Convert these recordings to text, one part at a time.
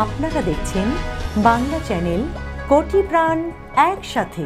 আপনারা দেখছেন বাংলা চ্যানেল কোটি প্রাণ একসাথে।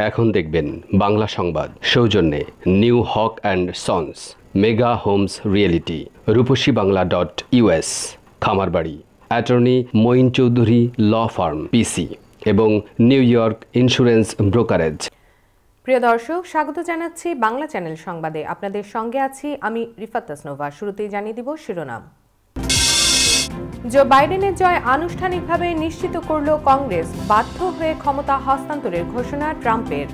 এখন দেখবেন বাংলা সংবাদ সৌজন্যে new Haque and sons, mega homes reality, রূপসীবাংলা.us, খামারবাড়ি, attorney Moin Chowdhury law firm PC এবং নিউ ইয়র্ক ইন্স্যুরেন্স ব্রোকারেজ। প্রিয় দর্শক, স্বাগত জানাচ্ছি বাংলা চ্যানেল সংবাদে। আপনাদের সঙ্গে আছি আমি রিফাত তাসনোভা। শুরুতেই জানিয়ে দিব শিরোনাম। জো বাইডেনের জয় আনুষ্ঠানিকভাবে নিশ্চিত করল কংগ্রেস, বাধ্য হয়ে ক্ষমতা হস্তান্তরের ঘোষণা ট্রাম্পের।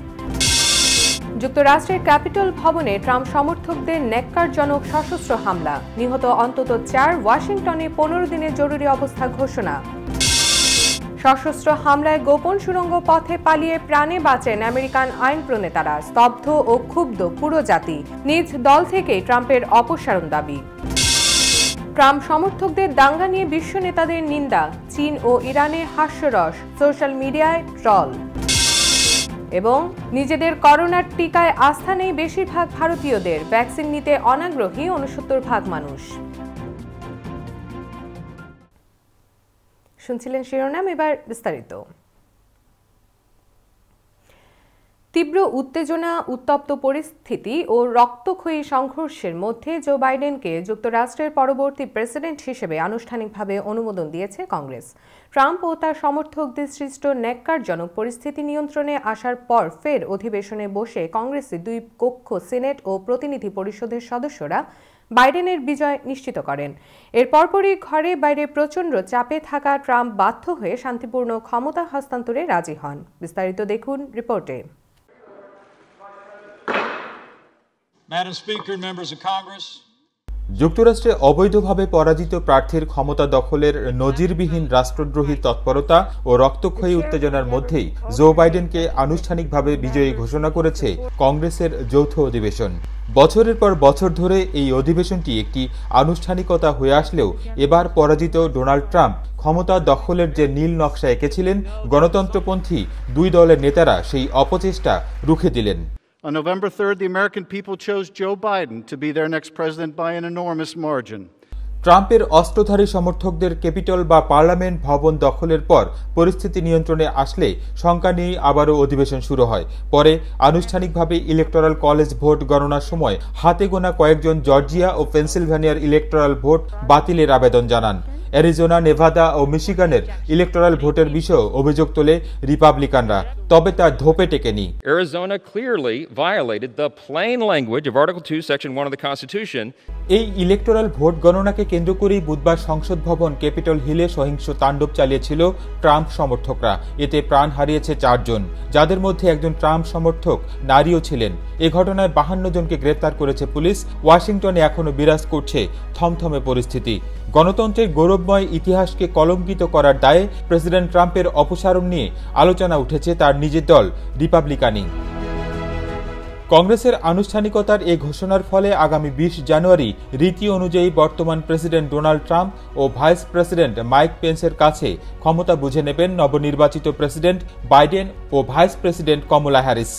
যুক্তরাষ্ট্রের ক্যাপিটল ভবনে ট্রাম্প সমর্থকদের ন্যাক্কারজনক সশস্ত্র হামলা, নিহত অন্তত 4, ওয়াশিংটনে 15 দিনের জরুরি অবস্থা ঘোষণা। সশস্ত্র হামলায় গোপন সুড়ঙ্গ পথে পালিয়ে প্রাণে বাঁচেন আমেরিকান আইন প্রণেতারা, স্তব্ধ ও ক্ষুব্ধ পুরো জাতি, নিজ দল থেকেই ট্রাম্পের অপসারণ দাবি। ট্রাম্প সমর্থকদের দাঙ্গা নিয়ে বিশ্ব নেতাদের নিন্দা, চীন ও ইরানের হাস্যরস, সোশ্যাল মিডিয়ায় ট্রল। এবং নিজেদের করোনার টিকায় আস্থা নেই বেশিরভাগ ভারতীয়দের, ভ্যাকসিন নিতে অনাগ্রহী 69% মানুষ। শুনছিলেন শিরোনাম, এবার বিস্তারিত। তীব্র উত্তেজনা, উত্তপ্ত পরিস্থিতি ও রক্তক্ষয়ী সংঘর্ষের মধ্যে জো বাইডেনকে যুক্তরাষ্ট্রের পরবর্তী প্রেসিডেন্ট হিসেবে আনুষ্ঠানিকভাবে অনুমোদন দিয়েছে কংগ্রেস। ট্রাম্প ও তার সমর্থকদের সৃষ্ট ন্যাক্কারজনক পরিস্থিতি নিয়ন্ত্রণে আসার পর ফের অধিবেশনে বসে কংগ্রেসের 2 কক্ষ সিনেট ও প্রতিনিধি পরিষদের সদস্যরা বাইডেনের বিজয় নিশ্চিত করেন। এর পরপরই ঘরে বাইরে প্রচণ্ড চাপে থাকা ট্রাম্প বাধ্য হয়ে শান্তিপূর্ণ ক্ষমতা হস্তান্তরে রাজি হন। বিস্তারিত দেখুন রিপোর্টে। যুক্তরাষ্ট্রে অবৈধভাবে পরাজিত প্রার্থীর ক্ষমতা দখলের নজিরবিহীন রাষ্ট্রদ্রোহী তৎপরতা ও রক্তক্ষয়ী উত্তেজনার মধ্যেই জো বাইডেনকে আনুষ্ঠানিকভাবে বিজয়ী ঘোষণা করেছে কংগ্রেসের যৌথ অধিবেশন। বছরের পর বছর ধরে এই অধিবেশনটি একটি আনুষ্ঠানিকতা হয়ে আসলেও এবার পরাজিত ডোনাল্ড ট্রাম্প ক্ষমতা দখলের যে নীল নকশা এঁকেছিলেন, গণতন্ত্রপন্থী 2 দলের নেতারা সেই অপচেষ্টা রুখে দিলেন। On November 3rd, the American people chose Joe Biden to be their next president by an enormous margin. ট্রাম্পের অস্ত্রধারী সমর্থকদের ক্যাপিটল বা পার্লামেন্ট ভবন দখলের পর পরিস্থিতি নিয়ন্ত্রণে আসলে শঙ্কা নিয়ে আবারও অধিবেশন শুরু হয়। পরে আনুষ্ঠানিকভাবে ইলেকটোরাল কলেজ ভোট গণনার সময় হাতে গোনা কয়েকজন জর্জিয়া ও পেনসিলভানিয়ার ইলেকটোরাল ভোট বাতিলের আবেদন জানান। অ্যারিজোনা, নেভাদা ও মিশিগানের ইলেকটোরাল ভোটের বিষয়ে অভিযোগ তোলে রিপাবলিকানরা, তবে তা ধোপে টেকেনি। Arizona clearly violated the plain language of Article 2, Section 1 of the Constitution. এই ইলেকটোরাল ভোট গণনাকে কেন্দ্র করেই বুধবার সংসদ ভবন ক্যাপিটল হিলে সহিংস তাণ্ডব চালিয়েছিল ট্রাম্প সমর্থকরা। এতে প্রাণ হারিয়েছে 4 জন, যাদের মধ্যে একজন ট্রাম্প সমর্থক নারীও ছিলেন। এ ঘটনায় 52 জনকে গ্রেপ্তার করেছে পুলিশ। ওয়াশিংটনে এখনো বিরাজ করছে থমথমে পরিস্থিতি। গণতন্ত্রের গৌরবময় ইতিহাসকে কলঙ্কিত করার দায়ে প্রেসিডেন্ট ট্রাম্পের অপসারণ নিয়ে আলোচনা উঠেছে তার নিজের দল রিপাবলিকানই। কংগ্রেসের আনুষ্ঠানিকতার এই ঘোষণার ফলে আগামী 20 জানুয়ারি রীতি অনুযায়ী বর্তমান প্রেসিডেন্ট ডোনাল্ড ট্রাম্প ও ভাইস প্রেসিডেন্ট মাইক পেন্সের কাছে ক্ষমতা বুঝে নেবেন নবনির্বাচিত প্রেসিডেন্ট বাইডেন ও ভাইস প্রেসিডেন্ট কমলা হ্যারিস।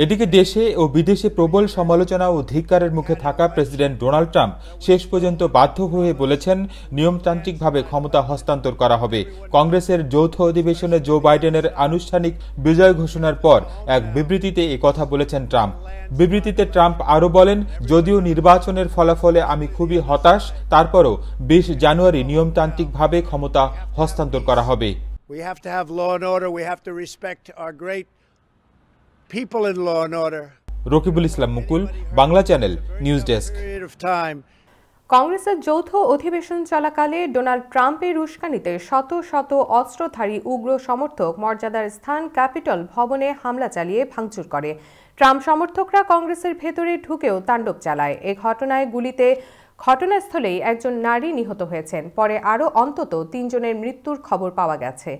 এদিকে দেশে ও বিদেশে প্রবল সমালোচনা ও ধিক্কারের মুখে থাকা প্রেসিডেন্ট ডোনাল্ড ট্রাম্প শেষ পর্যন্ত বাধ্য হয়ে বলেছেন নিয়মতান্ত্রিকভাবে ক্ষমতা হস্তান্তর করা হবে। কংগ্রেসের যৌথ অধিবেশনে জো বাইডেনের আনুষ্ঠানিক বিজয় ঘোষণার পর এক বিবৃতিতে কথা বলেছেন ট্রাম্প। বিবৃতিতে ট্রাম্প আরও বলেন, যদিও নির্বাচনের ফলাফলে আমি খুবই হতাশ, তারপরও 20 জানুয়ারি নিয়মতান্ত্রিকভাবে ক্ষমতা হস্তান্তর করা হবে। We have to have law and order. We have to respect our great people in law and order. Rakibul Islam Mukul, Bangla channel, news desk. কংগ্রেসের যৌথ অধিবেশন চলাকালে ডোনাল্ড ট্রাম্পের উস্কানিতে শত শত অস্ত্রধারী উগ্র সমর্থক মর্যাদার স্থান ক্যাপিটল ভবনে হামলা চালিয়ে ভাঙচুর করে। ট্রাম্প সমর্থকরা কংগ্রেসের ভেতরে ঢুকেও তাণ্ডব চালায়। এ ঘটনায় গুলিতে ঘটনাস্থলেই একজন নারী নিহত হয়েছেন। পরে আরও অন্তত ৩ জনের মৃত্যুর খবর পাওয়া গেছে।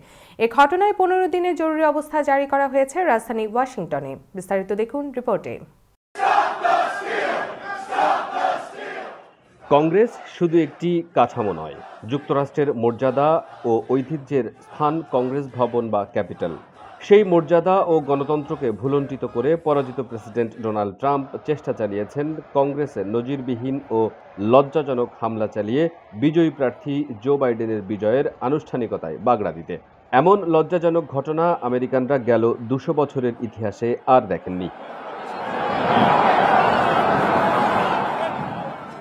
এ ঘটনায় ১৫ দিনের জরুরি অবস্থা জারি করা হয়েছে রাজধানী ওয়াশিংটনে। বিস্তারিত দেখুন রিপোর্টে। কংগ্রেস শুধু একটি কাঠামো নয়, যুক্তরাষ্ট্রের মর্যাদা ও ঐতিহ্যের স্থান কংগ্রেস ভবন বা ক্যাপিটাল। সেই মর্যাদা ও গণতন্ত্রকে ভুলণ্ঠিত করে পরাজিত প্রেসিডেন্ট ডোনাল্ড ট্রাম্প চেষ্টা চালিয়েছেন কংগ্রেসের নজিরবিহীন ও লজ্জাজনক হামলা চালিয়ে বিজয়ী প্রার্থী জো বাইডেনের বিজয়ের আনুষ্ঠানিকতায় বাগড়া দিতে। এমন লজ্জাজনক ঘটনা আমেরিকানরা গেল ২০০ বছরের ইতিহাসে আর দেখেননি।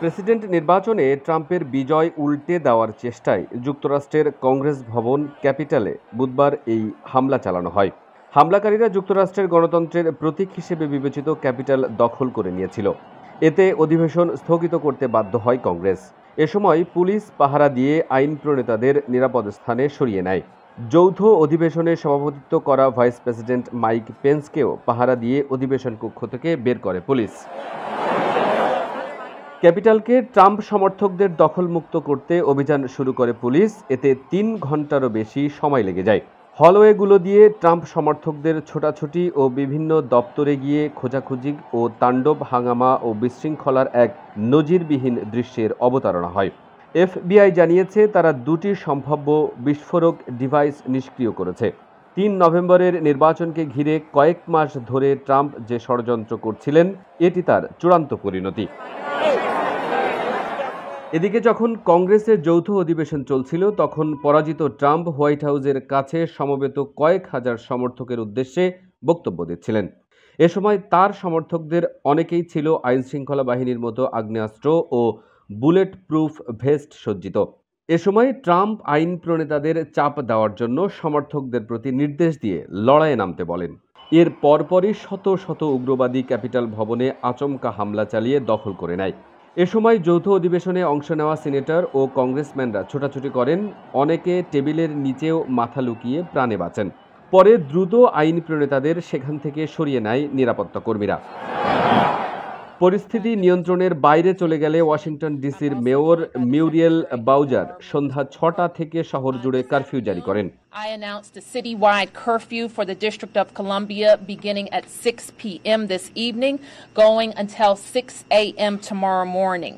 প্রেসিডেন্ট নির্বাচনে ট্রাম্পের বিজয় উল্টে দেওয়ার চেষ্টায় যুক্তরাষ্ট্রের কংগ্রেস ভবন ক্যাপিটালে বুধবার এই হামলা চালানো হয়। হামলাকারীরা যুক্তরাষ্ট্রের গণতন্ত্রের প্রতীক হিসেবে বিবেচিত ক্যাপিটাল দখল করে নিয়েছিল। এতে অধিবেশন স্থগিত করতে বাধ্য হয় কংগ্রেস। এ সময় পুলিশ পাহারা দিয়ে আইন প্রণেতাদের নিরাপদ স্থানে সরিয়ে নেয়। যৌথ অধিবেশনে সভাপতিত্ব করা ভাইস প্রেসিডেন্ট মাইক পেন্সকেও পাহারা দিয়ে অধিবেশন কক্ষ থেকে বের করে পুলিশ। ক্যাপিটালকে ট্রাম্প সমর্থকদের দখলমুক্ত করতে অভিযান শুরু করে পুলিশ। এতে ৩ ঘন্টারও বেশি সময় লেগে যায়। হলওয়েগুলো দিয়ে ট্রাম্প সমর্থকদের ছোটাছুটি ও বিভিন্ন দপ্তরে গিয়ে খোঁজাখুঁজি ও তাণ্ডব হাঙ্গামা ও বিশৃঙ্খলার এক নজিরবিহীন দৃশ্যের অবতারণা হয়। FBI জানিয়েছে তারা 2টি সম্ভাব্য বিস্ফোরক ডিভাইস নিষ্ক্রিয় করেছে। ৩ নভেম্বরের নির্বাচনকে ঘিরে কয়েক মাস ধরে ট্রাম্প যে ষড়যন্ত্র করছিলেন, এটি তার চূড়ান্ত পরিণতি। এদিকে যখন কংগ্রেসের যৌথ অধিবেশন চলছিল, তখন পরাজিত ট্রাম্প হোয়াইট হাউসের কাছে সমবেত কয়েক হাজার সমর্থকের উদ্দেশ্যে বক্তব্য দিচ্ছিলেন। এ সময় তার সমর্থকদের অনেকেই ছিল আইনশৃঙ্খলা বাহিনীর মতো আগ্নেয়াস্ত্র ও বুলেট প্রুফ ভেস্ট সজ্জিত। এ সময় ট্রাম্প আইন প্রণেতাদের চাপ দেওয়ার জন্য সমর্থকদের প্রতি নির্দেশ দিয়ে লড়াইয়ে নামতে বলেন। এর পরপরই শত শত উগ্রবাদী ক্যাপিটাল ভবনে আচমকা হামলা চালিয়ে দখল করে নেয়। এ সময় যৌথ অধিবেশনে অংশ নেওয়া সিনেটর ও কংগ্রেসম্যানরা ছোটাছুটি করেন। অনেকে টেবিলের নিচেও মাথা লুকিয়ে প্রাণে বাঁচেন। পরে দ্রুত আইন প্রণেতাদের সেখান থেকে সরিয়ে নেয় নিরাপত্তা কর্মীরা। পরিস্থিতি নিয়ন্ত্রণের বাইরে চলে গেলে ওয়াশিংটন ডিসির মেয়র মিউরিয়েল বাউজার সন্ধ্যা 6টা থেকে শহর জুড়ে কারফিউ জারি করেন। I announced a citywide curfew for the District of Columbia beginning at 6 p.m. this evening, going until 6 a.m. tomorrow morning.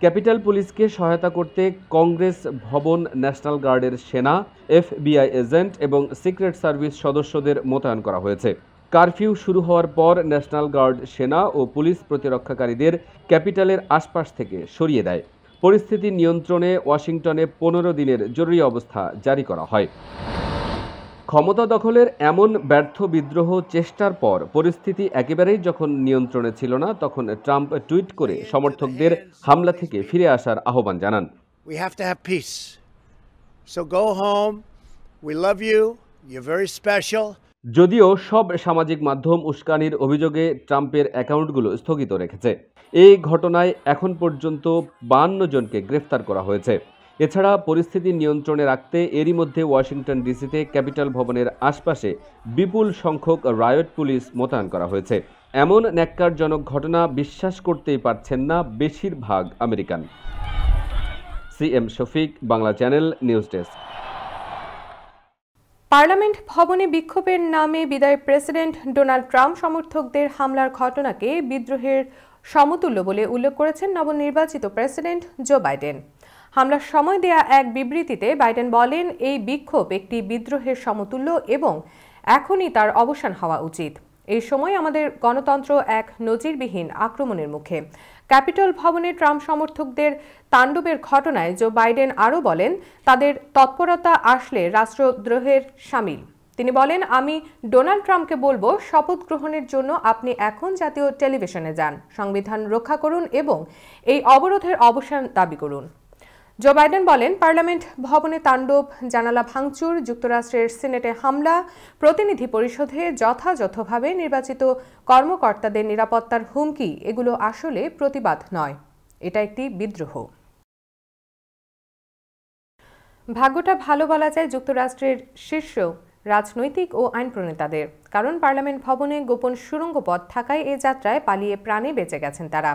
Capital পুলিশকে সহায়তা করতে কংগ্রেস ভবন, ন্যাশনাল গার্ডের সেনা, FBI এজেন্ট এবং সিক্রেট সার্ভিস সদস্যদের মোতায়েন করা হয়েছে। কারফিউ শুরু হওয়ার পর ন্যাশনাল গার্ড, সেনা ও পুলিশ প্রতিরক্ষাকারীদের ক্যাপিটালের আশপাশ থেকে সরিয়ে দেয়। পরিস্থিতি নিয়ন্ত্রণে ওয়াশিংটনে 15 দিনের জরুরি অবস্থা জারি করা হয়। ক্ষমতা দখলের এমন ব্যর্থ বিদ্রোহ চেষ্টার পর পরিস্থিতি একেবারেই যখন নিয়ন্ত্রণে ছিল না, তখন ট্রাম্প টুইট করে সমর্থকদের হামলা থেকে ফিরে আসার আহ্বান জানান। We have to have peace. So go home. We love you. You're very special. যদিও সব সামাজিক মাধ্যম উস্কানির অভিযোগে ট্রাম্পের অ্যাকাউন্টগুলো স্থগিত রেখেছে। এই ঘটনায় এখন পর্যন্ত 52 জনকে গ্রেফতার করা হয়েছে। এছাড়া পরিস্থিতি নিয়ন্ত্রণে রাখতে এরই মধ্যে ওয়াশিংটন ডিসিতে ক্যাপিটাল ভবনের আশপাশে বিপুল সংখ্যক রায়ট পুলিশ মোতায়েন করা হয়েছে। এমন ন্যাক্কারজনক ঘটনা বিশ্বাস করতেই পারছেন না বেশিরভাগ American. CM Shafiq, Bangla channel, news desk. Parliament ভবনে বিক্ষোভের নামে বিদায়ী প্রেসিডেন্ট ডোনাল্ড ট্রাম্প সমর্থকদের হামলার ঘটনাকে বিদ্রোহের সমতুল্য বলে উল্লেখ করেছেন নবনির্বাচিত প্রেসিডেন্ট জো বাইডেন। হামলার সময় দেয়া এক বিবৃতিতে বাইডেন বলেন, এই বিক্ষোভ একটি বিদ্রোহের সমতুল্য এবং এখনই তার অবসান হওয়া উচিত। এই সময় আমাদের গণতন্ত্র এক নজিরবিহীন আক্রমণের মুখে। ক্যাপিটল ভবনে ট্রাম্প সমর্থকদের তাণ্ডবের ঘটনায় জো বাইডেন আরও বলেন, তাদের তৎপরতা আসলে রাষ্ট্রদ্রোহের শামিল। তিনি বলেন, আমি ডোনাল্ড ট্রাম্পকে বলবো, শপথ গ্রহণের জন্য আপনি এখন জাতীয় টেলিভিশনে যান, সংবিধান রক্ষা করুন এবং এই অবরোধের অবসান দাবি করুন। জো বাইডেন বলেন, পার্লামেন্ট ভবনে তাণ্ডব, জানালা ভাঙচুর, যুক্তরাষ্ট্রের সিনেটে হামলা, প্রতিনিধি পরিষদে যথাযথভাবে নির্বাচিত কর্মকর্তাদের নিরাপত্তার হুমকি, এগুলো আসলে প্রতিবাদ নয়, এটা একটি বিদ্রোহ। ভাগ্যটা ভালো বলা যায় যুক্তরাষ্ট্রের শীর্ষ রাজনৈতিক ও আইন প্রণেতাদের, কারণ পার্লামেন্ট ভবনে গোপন সুড়ঙ্গ পথ থাকায় এ যাত্রায় পালিয়ে প্রাণে বেঁচে গেছেন তারা।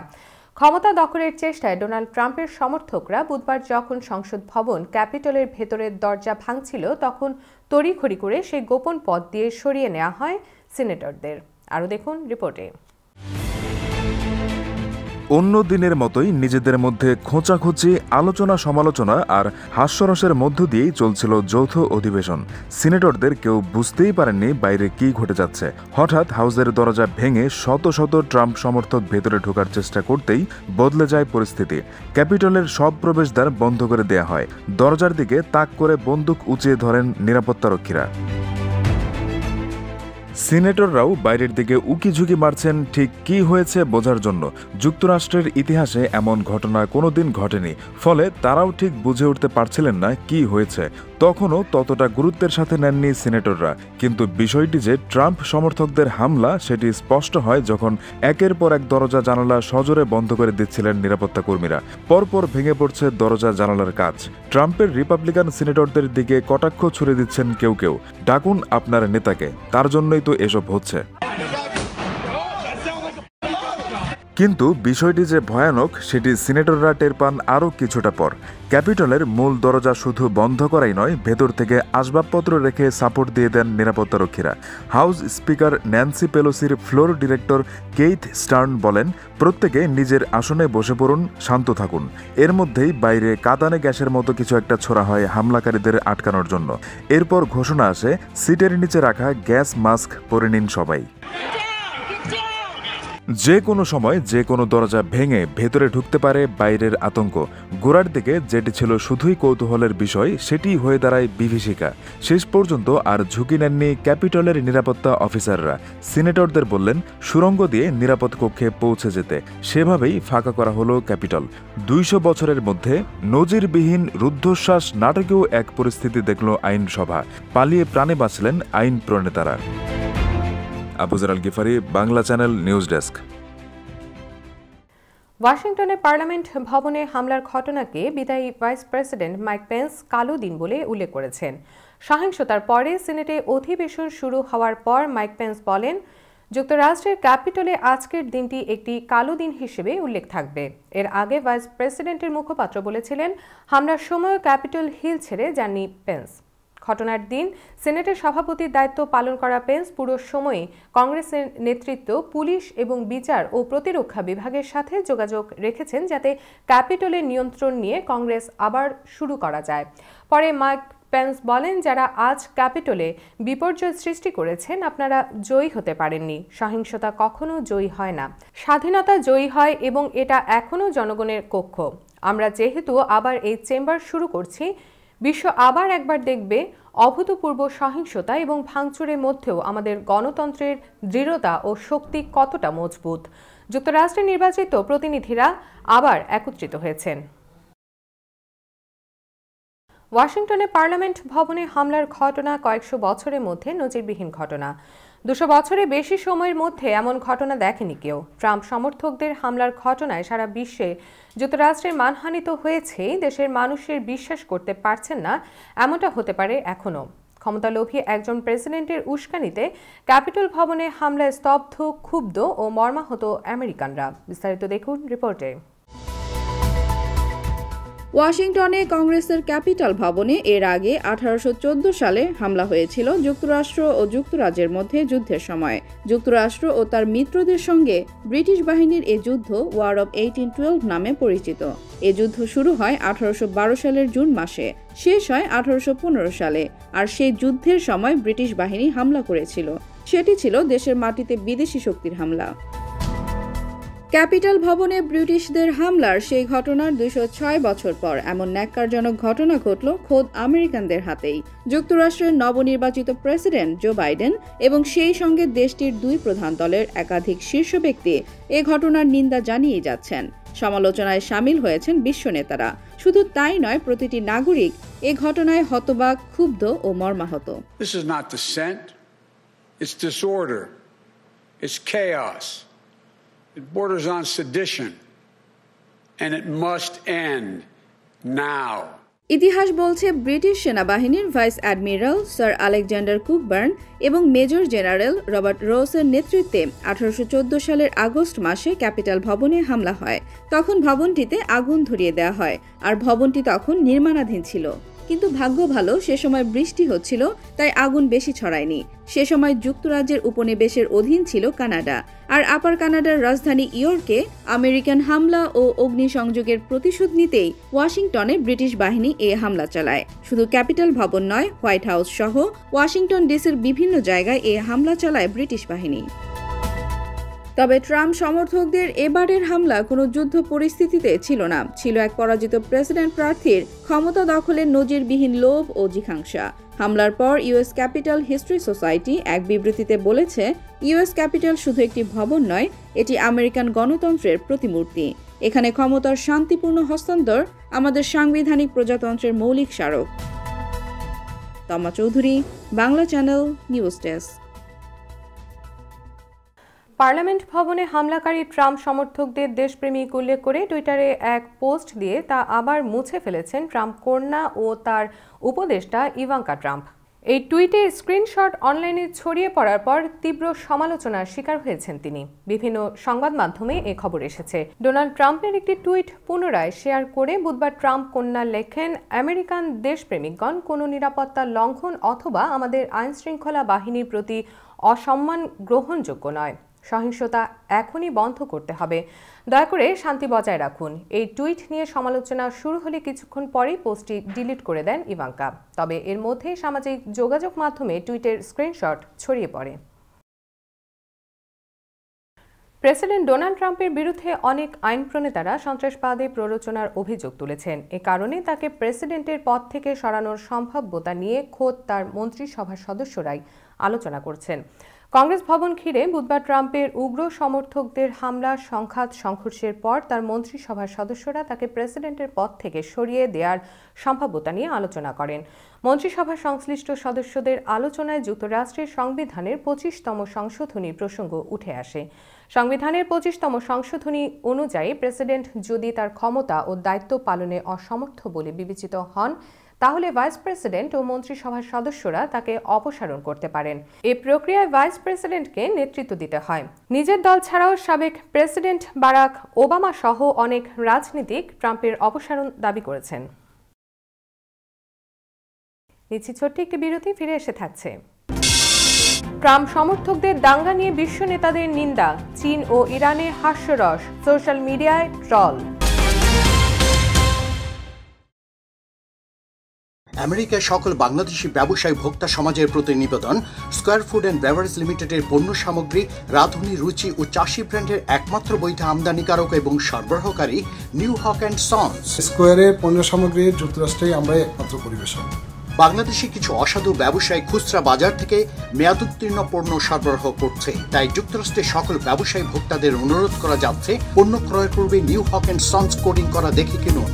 ক্ষমতা দখলের চেষ্টায় ডোনাল্ড ট্রাম্পের সমর্থকরা বুধবার যখন সংসদ ভবন ক্যাপিটলের ভেতরের দরজা ভাঙছিল, তখন তড়িঘড়ি করে সেই গোপন পথ দিয়ে সরিয়ে নেওয়া হয় সিনেটরদের। আরও দেখুন রিপোর্টে। অন্য দিনের মতোই নিজেদের মধ্যে খোঁচাখুচি, আলোচনা সমালোচনা আর হাস্যরসের মধ্য দিয়েই চলছিল যৌথ অধিবেশন। সিনেটরদের কেউ বুঝতেই পারেননি বাইরে কি ঘটে যাচ্ছে। হঠাৎ হাউসের দরজা ভেঙে শত শত ট্রাম্প সমর্থক ভেতরে ঢোকার চেষ্টা করতেই বদলে যায় পরিস্থিতি। ক্যাপিটলের সব প্রবেশদ্বার বন্ধ করে দেয়া হয়। দরজার দিকে তাক করে বন্দুক উঁচিয়ে ধরেন নিরাপত্তারক্ষীরা। সিনেটররাও বাইরের দিকে উকিঝুঁকি মারছেন ঠিক কি হয়েছে বোঝার জন্য। যুক্তরাষ্ট্রের ইতিহাসে এমন ঘটনা কোনোদিন ঘটেনি, ফলে তারাও ঠিক বুঝে উঠতে পারছিলেন না কি হয়েছে। তখনও ততটা গুরুত্বের সাথে নেননি সিনেটররা। কিন্তু বিষয়টি যে ট্রাম্প সমর্থকদের হামলা, সেটি স্পষ্ট হয় যখন একের পর এক দরজা জানালা সজোরে বন্ধ করে দিচ্ছিলেন নিরাপত্তা কর্মীরা। পরপর ভেঙে পড়ছে দরজা জানালার কাজ। ট্রাম্পের রিপাবলিকান সিনেটরদের দিকে কটাক্ষ ছুড়ে দিচ্ছেন কেউ কেউ। ডাকুন আপনার নেতাকে, তার জন্যই তো এসব হচ্ছে। কিন্তু বিষয়টি যে ভয়ানক সেটি সিনেটররা টের পান আরও কিছুটা পর। ক্যাপিটলের মূল দরজা শুধু বন্ধ করাই নয়, ভেতর থেকে আসবাবপত্র রেখে সাপোর্ট দিয়ে দেন নিরাপত্তারক্ষীরা। হাউস স্পিকার ন্যান্সি পেলোসির ফ্লোর ডিরেক্টর কেইথ স্টার্ন বলেন, প্রত্যেকে নিজের আসনে বসে পড়ুন, শান্ত থাকুন। এর মধ্যেই বাইরে কাঁদানে গ্যাসের মতো কিছু একটা ছোড়া হয় হামলাকারীদের আটকানোর জন্য। এরপর ঘোষণা আসে, সিটের নিচে রাখা গ্যাস মাস্ক পরে নিন সবাই। যে কোনো সময় যে কোনো দরজা ভেঙে ভেতরে ঢুকতে পারে বাইরের আতঙ্ক। গোড়ার দিকে যেটি ছিল শুধুই কৌতূহলের বিষয়, সেটি হয়ে দাঁড়ায় বিভীষিকা। শেষ পর্যন্ত আর ঝুঁকি নেননি ক্যাপিটলের নিরাপত্তা অফিসাররা। সিনেটরদের বললেন সুড়ঙ্গ দিয়ে নিরাপদ কক্ষে পৌঁছে যেতে। সেভাবেই ফাঁকা করা হলো ক্যাপিটল। 200 বছরের মধ্যে নজিরবিহীন রুদ্ধশ্বাস নাটকেও এক পরিস্থিতি দেখল আইনসভা। পালিয়ে প্রাণে বাঁচলেন আইন প্রণেতারা। Abuzar Al Gifari, Bangla channel, news desk. ওয়াশিংটনে পার্লামেন্ট ভবনে হামলার ঘটনাকে বিদায়ী ভাইস প্রেসিডেন্ট মাইক পেন্স কালো দিন বলে উল্লেখ করেছেন। সহিংসতার পরে সিনেটে অধিবেশন শুরু হওয়ার পর মাইক পেন্স বলেন, যুক্তরাষ্ট্রের ক্যাপিটলে আজকের দিনটি একটি কালো দিন হিসেবে উল্লেখ থাকবে। এর আগে ভাইস প্রেসিডেন্টের মুখপাত্র বলেছিলেন, হামলার সময় ক্যাপিটল হিল ছেড়ে যাননি পেন্স। ঘটনার দিন সিনেটের সভাপতির দায়িত্ব পালন করা পেন্স পুরো সময়ে কংগ্রেসের নেতৃত্ব, পুলিশ এবং বিচার ও প্রতিরক্ষা বিভাগের সাথে যোগাযোগ রেখেছেন, যাতে ক্যাপিটলের নিয়ন্ত্রণ নিয়ে কংগ্রেস আবার শুরু করা যায়। পরে মাইক পেন্স বলেন, যারা আজ ক্যাপিটলে বিপর্যয় সৃষ্টি করেছেন, আপনারা জয়ী হতে পারেননি। সহিংসতা কখনো জয়ী হয় না, স্বাধীনতা জয়ী হয়, এবং এটা এখনও জনগণের কক্ষ। আমরা যেহেতু আবার এই চেম্বার শুরু করছি, বিশ্ব আবার একবার দেখবে অভূতপূর্ব সহিংসতা এবং ভাঙচুরের মধ্যেও আমাদের গণতন্ত্রের দৃঢ়তা ও শক্তি কতটা মজবুত। যুক্তরাষ্ট্রের নির্বাচিত প্রতিনিধিরা আবার একত্রিত হয়েছেন। ওয়াশিংটনে পার্লামেন্ট ভবনে হামলার ঘটনা কয়েকশো বছরের মধ্যে নজিরবিহীন ঘটনা। 200 বছরে বেশি সময়ের মধ্যে এমন ঘটনা দেখেনি কেউ। ট্রাম্প সমর্থকদের হামলার ঘটনায় সারা বিশ্বে যুক্তরাষ্ট্রের মানহানি তো হয়েছেই, দেশের মানুষের বিশ্বাস করতে পারছেন না এমনটা হতে পারে এখনও। ক্ষমতালোভী একজন প্রেসিডেন্টের উস্কানিতে ক্যাপিটল ভবনে হামলায় স্তব্ধ, ক্ষুব্ধ ও মর্মাহত আমেরিকানরা। বিস্তারিত দেখুন রিপোর্টে। ওয়াশিংটনে কংগ্রেসের ক্যাপিটল ভবনে এর আগে 1814 সালে হামলা হয়েছিল যুক্তরাষ্ট্র ও যুক্তরাজ্যের মধ্যে যুদ্ধের সময়। যুক্তরাষ্ট্র ও তার মিত্রদের সঙ্গে ব্রিটিশ বাহিনীর এ যুদ্ধ ওয়ার অব 1812 নামে পরিচিত। এ যুদ্ধ শুরু হয় 1812 সালের জুন মাসে, শেষ হয় 1815 সালে। আর সেই যুদ্ধের সময় ব্রিটিশ বাহিনী হামলা করেছিল। সেটি ছিল দেশের মাটিতে বিদেশি শক্তির হামলা। ক্যাপিটল ভবনে ব্রিটিশদের হামলার সেই ঘটনার 206 বছর পর এমন ন্যাক্কারজনক ঘটনা ঘটল খোদ আমেরিকানদের হাতেই। যুক্তরাষ্ট্রের নবনির্বাচিত প্রেসিডেন্ট জো বাইডেন এবং সেই সঙ্গে দেশটির 2 প্রধান দলের একাধিক শীর্ষ ব্যক্তি এ ঘটনার নিন্দা জানিয়ে যাচ্ছেন। সমালোচনায় সামিল হয়েছেন বিশ্ব নেতারা। শুধু তাই নয়, প্রতিটি নাগরিক এ ঘটনায় হতবাক, ক্ষুব্ধ ও মর্মাহত। This is not dissent. It's disorder. It's chaos. It borders on sedition, and it must end now. ইতিহাস বলছে ব্রিটিশ সেনাবাহিনীর ভাইস অ্যাডমিরাল স্যার আলেকজান্ডার কুকবার্ন এবং মেজর জেনারেল রবার্ট রোসের নেতৃত্বে 1814 সালের আগস্ট মাসে ক্যাপিটাল ভবনে হামলা হয়। তখন ভবনটিতে আগুন ধরিয়ে দেওয়া হয়, আর ভবনটি তখন নির্মাণাধীন ছিল। কিন্তু ভাগ্য ভালো, সে সময় বৃষ্টি হচ্ছিল, তাই আগুন বেশি ছড়ায়নি। সে সময় যুক্তরাজ্যের উপনিবেশের অধীন ছিল কানাডা, আর আপার কানাডার রাজধানী ইয়র্কে আমেরিকান হামলা ও অগ্নিসংযোগের প্রতিশোধ নিতেই ওয়াশিংটনে ব্রিটিশ বাহিনী এ হামলা চালায়। শুধু ক্যাপিটাল ভবন নয়, হোয়াইট হাউস সহ ওয়াশিংটন ডিসির বিভিন্ন জায়গায় এ হামলা চালায় ব্রিটিশ বাহিনী। তবে ট্রাম্প সমর্থকদের এবারের হামলা কোনো যুদ্ধ পরিস্থিতিতে ছিল না, ছিল এক পরাজিত প্রেসিডেন্ট প্রার্থীর ক্ষমতা দখলের নজিরবিহীন লোভ ও জিঘাংসা। হামলার পর ইউএস ক্যাপিটাল হিস্ট্রি সোসাইটি এক বিবৃতিতে বলেছে, ইউএস ক্যাপিটাল শুধু একটি ভবন নয়, এটি আমেরিকান গণতন্ত্রের প্রতিমূর্তি। এখানে ক্ষমতার শান্তিপূর্ণ হস্তান্তর আমাদের সাংবিধানিক প্রজাতন্ত্রের মৌলিক স্মারক। তমা Chowdhury, Bangla channel, news desk. Parliament ভবনে হামলাকারী ট্রাম্প সমর্থকদের দেশপ্রেমিক উল্লেখ করে টুইটারে এক পোস্ট দিয়ে তা আবার মুছে ফেলেছেন ট্রাম্প কন্যা ও তার উপদেষ্টা ইভাঙ্কা ট্রাম্প। এই টুইটের স্ক্রিনশট অনলাইনে ছড়িয়ে পড়ার পর তীব্র সমালোচনার শিকার হয়েছেন তিনি। বিভিন্ন সংবাদ মাধ্যমে এ খবর এসেছে। ডোনাল্ড ট্রাম্পের একটি টুইট পুনরায় শেয়ার করে বুধবার ট্রাম্প কন্যা লেখেন, আমেরিকান দেশপ্রেমিকগণ, কোনো নিরাপত্তা লঙ্ঘন অথবা আমাদের আইনশৃঙ্খলা বাহিনীর প্রতি অসম্মান গ্রহণযোগ্য নয়। সহিংসতা এখনই বন্ধ করতে হবে। দয়া করে শান্তি বজায় রাখুন। এই টুইট নিয়ে সমালোচনা শুরু হলে কিছুক্ষণ পরেই পোস্টটি ডিলিট করে দেন ইভাঙ্কা। তবে এর মধ্যেই সামাজিক যোগাযোগ মাধ্যমে টুইটের স্ক্রিনশট ছড়িয়ে পড়ে। প্রেসিডেন্ট ডোনাল্ড ট্রাম্পের বিরুদ্ধে অনেক আইন প্রণেতারা সন্ত্রাসবাদে প্ররোচনার অভিযোগ তুলেছেন। এ কারণে তাকে প্রেসিডেন্টের পদ থেকে সরানোর সম্ভাব্যতা নিয়ে খোদ তার মন্ত্রিসভার সদস্যরাই আলোচনা করছেন। কংগ্রেস ভবন ঘিরে বুধবার ট্রাম্পের উগ্র সমর্থকদের হামলা সংঘাত সংঘর্ষের পর তার মন্ত্রিসভার সদস্যরা তাকে প্রেসিডেন্টের পদ থেকে সরিয়ে দেওয়ার সম্ভাব্যতা নিয়ে আলোচনা করেন। মন্ত্রিসভার সংশ্লিষ্ট সদস্যদের আলোচনায় যুক্তরাষ্ট্রের সংবিধানের 25তম সংশোধনীর প্রসঙ্গ উঠে আসে। সংবিধানের 25তম সংশোধনী অনুযায়ী প্রেসিডেন্ট যদি তার ক্ষমতা ও দায়িত্ব পালনে অসমর্থ বলে বিবেচিত হন, তাহলে ভাইস প্রেসিডেন্ট ও মন্ত্রিসভার সদস্যরা তাকে অপসারণ করতে পারেন। এই প্রক্রিয়ায় ভাইস প্রেসিডেন্টকে নেতৃত্ব দিতে হয়। নিজের দল ছাড়াও সাবেক প্রেসিডেন্ট বারাক ওবামা সহ অনেক রাজনীতিক ট্রাম্পের অপসারণ দাবি করেছেন। নিচ্ছি ছোট্ট একটি বিরতি, ফিরে এসে থাকছে। ট্রাম্প সমর্থকদের দাঙ্গা নিয়ে বিশ্ব নেতাদের নিন্দা, চীন ও ইরানের হাস্যরস, সোশ্যাল মিডিয়ায় ট্রল। আমেরিকায় সকল বাংলাদেশি ব্যবসায়ী ভোক্তা সমাজের প্রতি নিবেদন, স্কয়ার ফুড অ্যান্ড বেভারেজ লিমিটেডের পণ্য সামগ্রী, রাঁধুনি, রুচি ও চাষি ব্র্যান্ডের একমাত্র বৈধ আমদানিকারক এবং সরবরাহকারী নিউ হক অ্যান্ড সন্স। স্কয়ারের পণ্য সামগ্রীর যুক্তরাষ্ট্রেই আমরাই একমাত্র পরিবেশক। বাংলাদেশি কিছু অসাধু ব্যবসায়ী খুচরা বাজার থেকে মেয়াদোত্তীর্ণ পণ্য সরবরাহ করছে, তাই যুক্তরাষ্ট্রের সকল ব্যবসায়ী ভোক্তাদের অনুরোধ করা যাচ্ছে, পণ্য ক্রয়ের পূর্বে new Haque and sons coding করা দেখে কিনুন।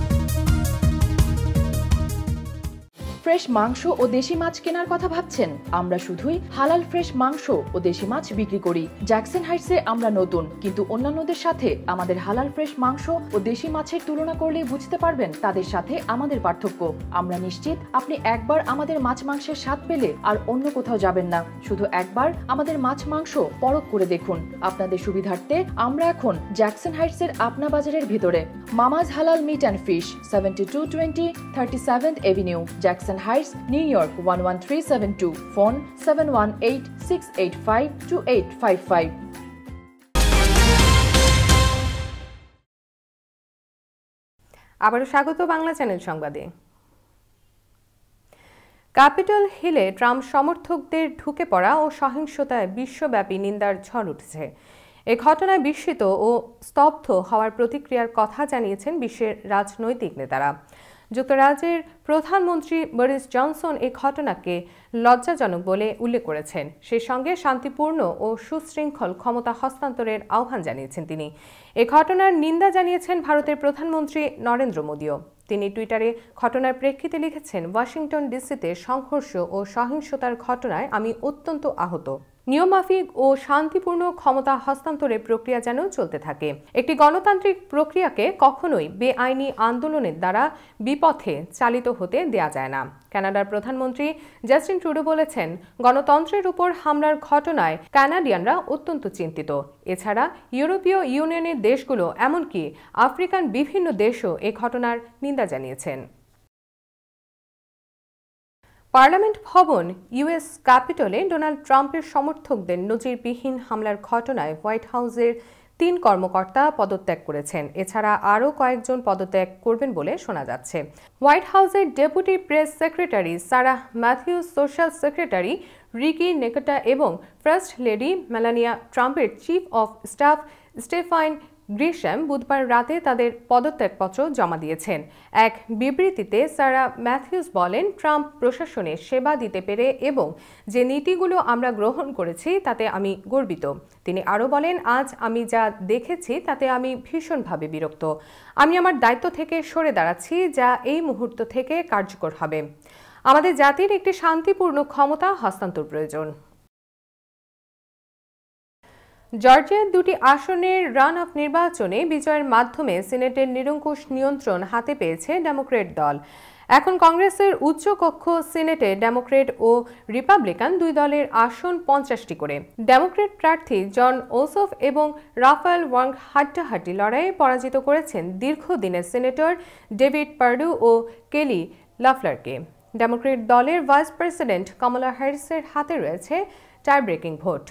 ফ্রেশ মাংস ও দেশি মাছ কেনার কথা ভাবছেন? আমরা শুধুই হালাল ফ্রেশ মাংস ও দেশি মাছ বিক্রি করি। জ্যাকসন হাইটসে আমরা নতুন, কিন্তু অন্যান্যদের সাথে আমাদের হালাল ফ্রেশ মাংস ও দেশি মাছের তুলনা করলেই বুঝতে পারবেন তাদের সাথে আমাদের পার্থক্য। আমরা নিশ্চিত আপনি একবার আমাদের মাছ মাংসের স্বাদ পেলে আর অন্য কোথাও যাবেন না। শুধু একবার আমাদের মাছ মাংস পরখ করে দেখুন। আপনাদের সুবিধার্থে আমরা এখন জ্যাকসন হাইটসের আপনা বাজারের ভিতরে। Mama's halal meat and fish, 7220 37th avenue, Jackson Heights, New York 11372. Phone 718-685-2855. আবারও স্বাগত বাংলা চ্যানেল সংবাদে। ক্যাপিটল হিলে ট্রাম্প সমর্থকদের ঢুকে পড়া ও সহিংসতায় বিশ্বব্যাপী নিন্দার ঝড় উঠেছে। এ ঘটনায় বিস্মিত ও স্তব্ধ হওয়ার প্রতিক্রিয়ার কথা জানিয়েছেন বিশ্বের রাজনৈতিক নেতারা। যুক্তরাজ্যের প্রধানমন্ত্রী বরিস জনসন এই ঘটনাকে লজ্জাজনক বলে উল্লেখ করেছেন। সেই সঙ্গে শান্তিপূর্ণ ও সুশৃঙ্খল ক্ষমতা হস্তান্তরের আহ্বান জানিয়েছেন তিনি। এ ঘটনার নিন্দা জানিয়েছেন ভারতের প্রধানমন্ত্রী নরেন্দ্র মোদীও। তিনি টুইটারে ঘটনার প্রেক্ষিতে লিখেছেন, ওয়াশিংটন ডিসিতে সংঘর্ষ ও সহিংসতার ঘটনায় আমি অত্যন্ত আহত। নিয়মমাফিক ও শান্তিপূর্ণ ক্ষমতা হস্তান্তরের প্রক্রিয়া যেন চলতে থাকে। একটি গণতান্ত্রিক প্রক্রিয়াকে কখনোই বেআইনি আন্দোলনের দ্বারা বিপথে চালিত হতে দেয়া যায় না। কানাডার প্রধানমন্ত্রী জাস্টিন ট্রুডো বলেছেন, গণতন্ত্রের উপর হামলার ঘটনায় কানাডিয়ানরা অত্যন্ত চিন্তিত। এছাড়া ইউরোপীয় ইউনিয়নের দেশগুলো এমনকি আফ্রিকান বিভিন্ন দেশও এ ঘটনার নিন্দা জানিয়েছেন। পার্লামেন্ট ভবন ইউএস ক্যাপিটলে ডোনাল্ড ট্রাম্পের সমর্থকদের নজিরবিহীন হামলার ঘটনায় হোয়াইট হাউসের ৩ কর্মকর্তা পদত্যাগ করেছেন। এছাড়া আরও কয়েকজন পদত্যাগ করবেন বলে শোনা যাচ্ছে। হোয়াইট হাউসের deputy press secretary Sarah Matthews, social secretary Ricky Niceta এবং ফার্স্ট লেডি মেলানিয়া ট্রাম্পের chief of staff Stephanie Grisham বুধবার রাতে তাদের পদত্যাগপত্র জমা দিয়েছেন। এক বিবৃতিতে সারাহ ম্যাথিউস বলেন, ট্রাম্প প্রশাসনে সেবা দিতে পেরে এবং যে নীতিগুলো আমরা গ্রহণ করেছি তাতে আমি গর্বিত। তিনি আরও বলেন, আজ আমি যা দেখেছি তাতে আমি ভীষণভাবে বিরক্ত। আমি আমার দায়িত্ব থেকে সরে দাঁড়াচ্ছি, যা এই মুহূর্ত থেকে কার্যকর হবে। আমাদের জাতির একটি শান্তিপূর্ণ ক্ষমতা হস্তান্তর প্রয়োজন। জর্জিয়ার 2টি আসনের রান অফ নির্বাচনে বিজয়ের মাধ্যমে সিনেটের নিরঙ্কুশ নিয়ন্ত্রণ হাতে পেয়েছে ডেমোক্র্যাট দল। এখন কংগ্রেসের উচ্চকক্ষ সিনেটে ডেমোক্র্যাট ও রিপাবলিকান দুই দলের আসন 50টি করে। ডেমোক্র্যাট প্রার্থী জন ওসফ এবং রাফায়েল ওয়ার্ন হাড্ডাহাড্ডি লড়াইয়ে পরাজিত করেছেন দীর্ঘদিনের সিনেটর ডেভিড পার্ডু ও কেলি লাফলারকে। ডেমোক্র্যাট দলের ভাইস প্রেসিডেন্ট কমলা হ্যারিসের হাতে রয়েছে টাই ব্রেকিং ভোট।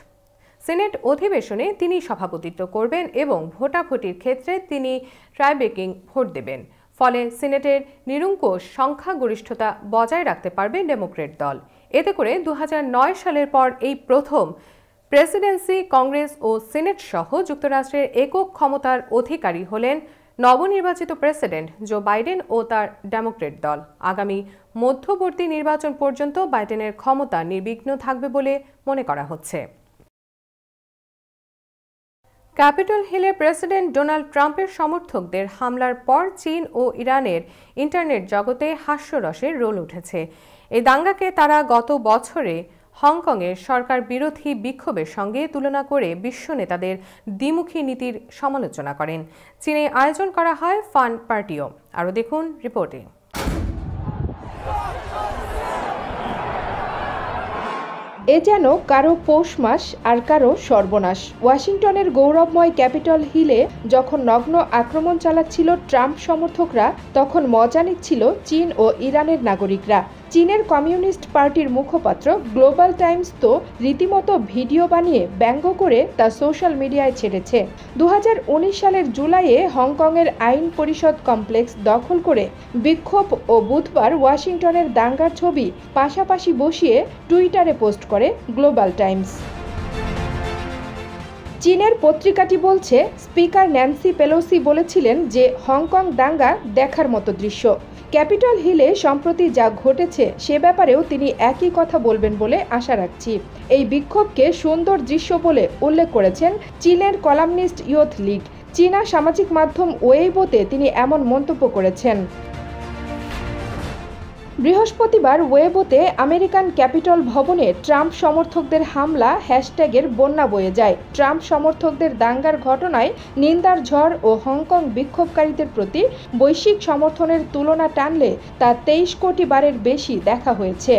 সিনেট অধিবেশনে তিনি সভাপতিত্ব করবেন এবং ভোটাভুটির ক্ষেত্রে তিনি ট্রাইব্রেকিং ভোট দেবেন। ফলে সিনেটের নিরঙ্কুশ সংখ্যাগরিষ্ঠতা বজায় রাখতে পারবে ডেমোক্র্যাট দল। এতে করে 2009 সালের পর এই প্রথম প্রেসিডেন্সি, কংগ্রেস ও সিনেট সহ যুক্তরাষ্ট্রের একক ক্ষমতার অধিকারী হলেন নবনির্বাচিত প্রেসিডেন্ট জো বাইডেন ও তার ডেমোক্র্যাট দল। আগামী মধ্যবর্তী নির্বাচন পর্যন্ত বাইডেনের ক্ষমতা নির্বিঘ্ন থাকবে বলে মনে করা হচ্ছে। ক্যাপিটল হিলে প্রেসিডেন্ট ডোনাল্ড ট্রাম্পের সমর্থকদের হামলার পর চীন ও ইরানের ইন্টারনেট জগতে হাস্যরসের রোল উঠেছে। এই দাঙ্গাকে তারা গত বছরে হংকংয়ের সরকার বিরোধী বিক্ষোভের সঙ্গে তুলনা করে বিশ্ব নেতাদের দ্বিমুখী নীতির সমালোচনা করেন। চীনে আয়োজন করা হয় ফান পার্টিও। আরও দেখুন রিপোর্টে। এ যেন কারো পৌষ মাস আর কারো সর্বনাশ। ওয়াশিংটনের গৌরবময় ক্যাপিটল হিলে যখন নগ্ন আক্রমণ চালাচ্ছিল ট্রাম্প সমর্থকরা, তখন মজা নিচ্ছিল চীন ও ইরানের নাগরিকরা। চীনের কমিউনিস্ট পার্টির মুখপাত্র গ্লোবাল টাইমস তো রীতিমতো ভিডিও বানিয়ে ব্যঙ্গ করে তা সোশ্যাল মিডিয়ায় ছেড়েছে। 2019 সালের জুলাইয়ে হংকংয়ের আইন পরিষদ কমপ্লেক্স দখল করে বিক্ষোভ ও বুধবার ওয়াশিংটনের দাঙ্গার ছবি পাশাপাশি বসিয়ে টুইটারে পোস্ট করে গ্লোবাল টাইমস। চীনের পত্রিকাটি বলছে, স্পিকার ন্যান্সি পেলোসি বলেছিলেন যে হংকং দাঙ্গা দেখার মতো দৃশ্য। ক্যাপিটল হিলে সম্প্রতি যা ঘটেছে সে ব্যাপারেও তিনি একই কথা বলবেন বলে আশা রাখছি। এই বিক্ষোভকে সুন্দর দৃশ্য বলে উল্লেখ করেছেন চীনের কলামনিস্ট ইয়ুথ লীগ। চীনা সামাজিক মাধ্যম ওয়েইবোতে তিনি এমন মন্তব্য করেছেন। বৃহস্পতিবার ওয়েবোতে আমেরিকান ক্যাপিটল ভবনে ট্রাম্প সমর্থকদের হামলা হ্যাশট্যাগের বন্যা বয়ে যায়। ট্রাম্প সমর্থকদের দাঙ্গার ঘটনায় নিন্দার ঝড় ও হংকং বিক্ষোভকারীদের প্রতি বৈশ্বিক সমর্থনের তুলনা টানলে তা 23 কোটি বারের বেশি দেখা হয়েছে।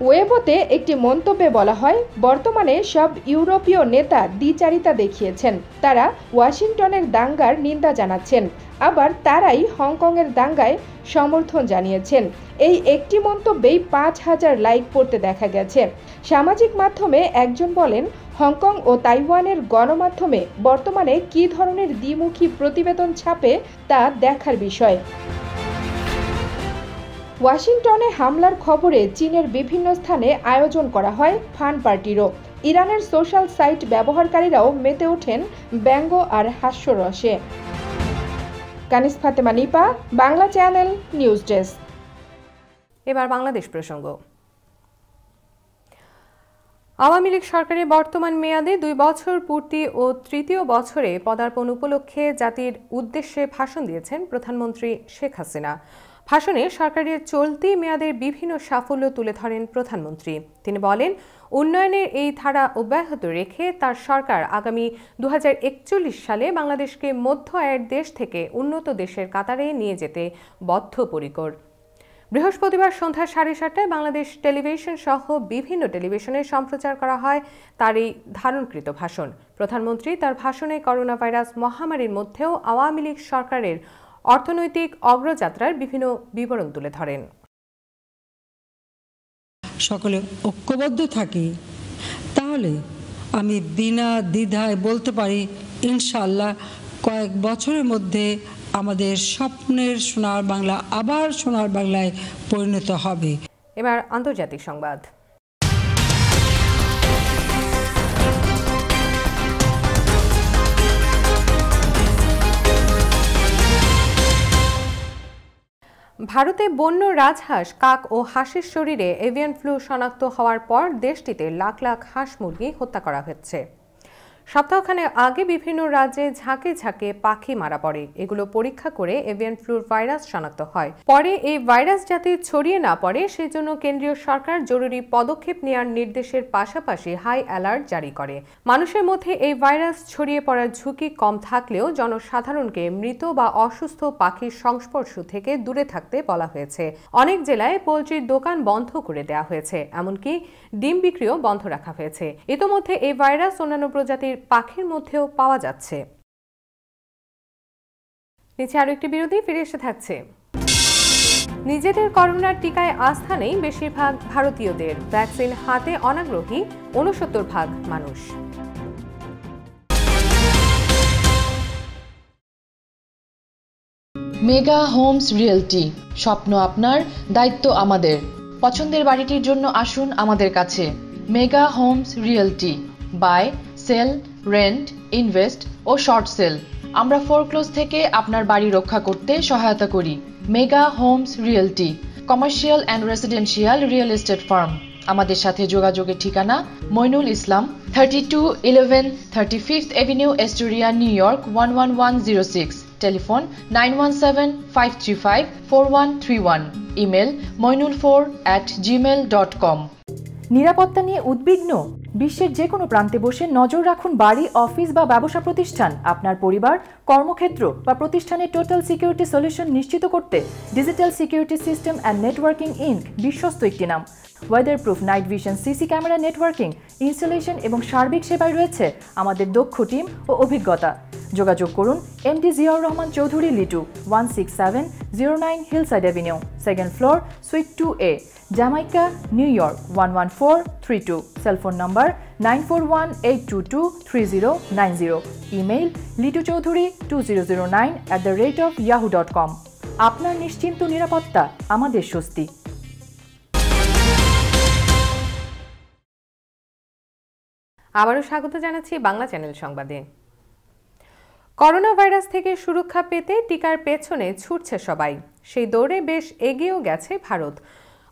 ওয়েবোতে একটি মন্তব্যে বলা হয়, বর্তমানে সব ইউরোপীয় নেতা দ্বিচারিতা দেখিয়েছেন। তারা ওয়াশিংটনের দাঙ্গার নিন্দা জানাচ্ছেন, আবার তারাই হংকংয়ের দাঙ্গায় সমর্থন জানিয়েছেন। এই একটি মন্তব্যেই 5000 লাইক পড়তে দেখা গেছে। সামাজিক মাধ্যমে একজন বলেন, হংকং ও তাইওয়ানের গণমাধ্যমে বর্তমানে কী ধরনের দ্বিমুখী প্রতিবেদন ছাপে তা দেখার বিষয়। ওয়াশিংটনে হামলার খবরে চীনের বিভিন্ন স্থানে আয়োজন করা হয় ফান পার্টিরও। ইরানের সোশ্যাল সাইট ব্যবহারকারীরাও মেতে ওঠেন ব্যঙ্গ আর হাস্যরসে। Kanis Fatema Nipa, Bangla channel, news desk. এবার বাংলাদেশ প্রসঙ্গ। আওয়ামী লীগ সরকারের বর্তমান মেয়াদে 2 বছর পূর্তি ও তৃতীয় বছরে পদার্পণ উপলক্ষে জাতির উদ্দেশ্যে ভাষণ দিয়েছেন প্রধানমন্ত্রী শেখ হাসিনা। ভাষণে সরকারের চলতি মেয়াদের বিভিন্ন সাফল্য তুলে ধরেন প্রধানমন্ত্রী। তিনি বলেন, উন্নয়নের এই ধারা অব্যাহত রেখে তার সরকার আগামী 2041 সালে বাংলাদেশকে মধ্য আয়ের দেশ থেকে উন্নত দেশের কাতারে নিয়ে যেতে বদ্ধপরিকর। বৃহস্পতিবার সন্ধ্যা 7:30টায় বাংলাদেশ টেলিভিশন সহ বিভিন্ন টেলিভিশনে সম্প্রচার করা হয় তার এই ধারণকৃত ভাষণ। প্রধানমন্ত্রী তার ভাষণে করোনা ভাইরাস মহামারীর মধ্যেও আওয়ামী লীগ সরকারের অর্থনৈতিক অগ্রযাত্রার বিভিন্ন বিবরণ তুলে ধরেন। সকলে ঐক্যবদ্ধ থাকি, তাহলে আমি বিনা দ্বিধায় বলতে পারি ইনশাআল্লাহ কয়েক বছরের মধ্যে আমাদের স্বপ্নের সোনার বাংলা আবার সোনার বাংলায় পরিণত হবে। এবার আন্তর্জাতিক সংবাদ। ভারতে বন্য রাজহাঁস, কাক ও হাঁসের শরীরে এভিয়ান ফ্লু শনাক্ত হওয়ার পর দেশটিতে লাখ লাখ হাঁস মুরগি হত্যা করা হচ্ছে। সপ্তাহখানেক আগে বিভিন্ন রাজ্যে ঝাঁকে ঝাঁকে পাখি মারা পড়ে। এগুলো পরীক্ষা করে এভিয়ান ফ্লুর ভাইরাস শনাক্ত হয়। পরে এই ভাইরাস যাতে ছড়িয়ে না পড়ে সেজন্য কেন্দ্রীয় সরকার জরুরি পদক্ষেপ নেওয়ার নির্দেশের পাশাপাশি হাই অ্যালার্ট জারি করে। মানুষের মধ্যে এই ভাইরাস ছড়িয়ে পড়ার ঝুঁকি কম থাকলেও জনসাধারণকে মৃত বা অসুস্থ পাখির সংস্পর্শ থেকে দূরে থাকতে বলা হয়েছে। অনেক জেলায় পোলট্রির দোকান বন্ধ করে দেওয়া হয়েছে, এমনকি ডিম বিক্রিও বন্ধ রাখা হয়েছে। ইতোমধ্যে এই ভাইরাস অন্যান্য প্রজাতির পাখির মধ্যেও পাওয়া যাচ্ছে। নিচে আরো একটি বিরতি, ফিরে এসে থাকছে। নিজেদের করোনার টিকায় আস্থা নেই বেশিরভাগ ভারতীয়দের। ভ্যাকসিন হাতে অনাগ্রহী 69% মানুষ। মেগা হোমস রিয়েলটি, স্বপ্ন আপনার, দায়িত্ব আমাদের। পছন্দের বাড়িটির জন্য আসুন আমাদের কাছে। Mega homes realty, buy, sell, rent, invest ও শর্ট সেল। আমরা ফোরক্লোজ থেকে আপনার বাড়ি রক্ষা করতে সহায়তা করি। Mega homes realty, commercial and residential real estate firm. আমাদের সাথে যোগাযোগের ঠিকানা Moinul Islam, 3211 35th avenue, Astoria, New York 11106। Telephone 9175354131। Email moinul4@gmail.com। নিরাপত্তা নিয়ে উদ্বিগ্ন? বিশ্বের যে কোনো প্রান্তে বসে নজর রাখুন বাড়ি, অফিস বা ব্যবসা প্রতিষ্ঠান। আপনার পরিবার, কর্মক্ষেত্র বা প্রতিষ্ঠানের টোটাল সিকিউরিটি সলিউশন নিশ্চিত করতে digital security system and networking inc বিশ্বস্ত একটি নাম। Weatherproof night vision, CC camera, networking, installation এবং সার্বিক সেবায় রয়েছে আমাদের দক্ষ টিম ও অভিজ্ঞতা। যোগাযোগ করুন MD Ziaur Rahman Chowdhury, Litu, 16709 hillside avenue, second floor, suite 2A, Jamaica, New York 11432। Cellphone number 9418223090। Email lituchaudhuri2009@yahoo.com। আপনার নিশ্চিন্ত নিরাপত্তা আমাদের স্বস্তি। আবারও স্বাগত জানাচ্ছি বাংলা চ্যানেল সংবাদে। করোনা ভাইরাস থেকে সুরক্ষা পেতে টিকার পেছনে ছুটছে সবাই। সেই দৌড়ে বেশ এগিয়েও গেছে ভারত।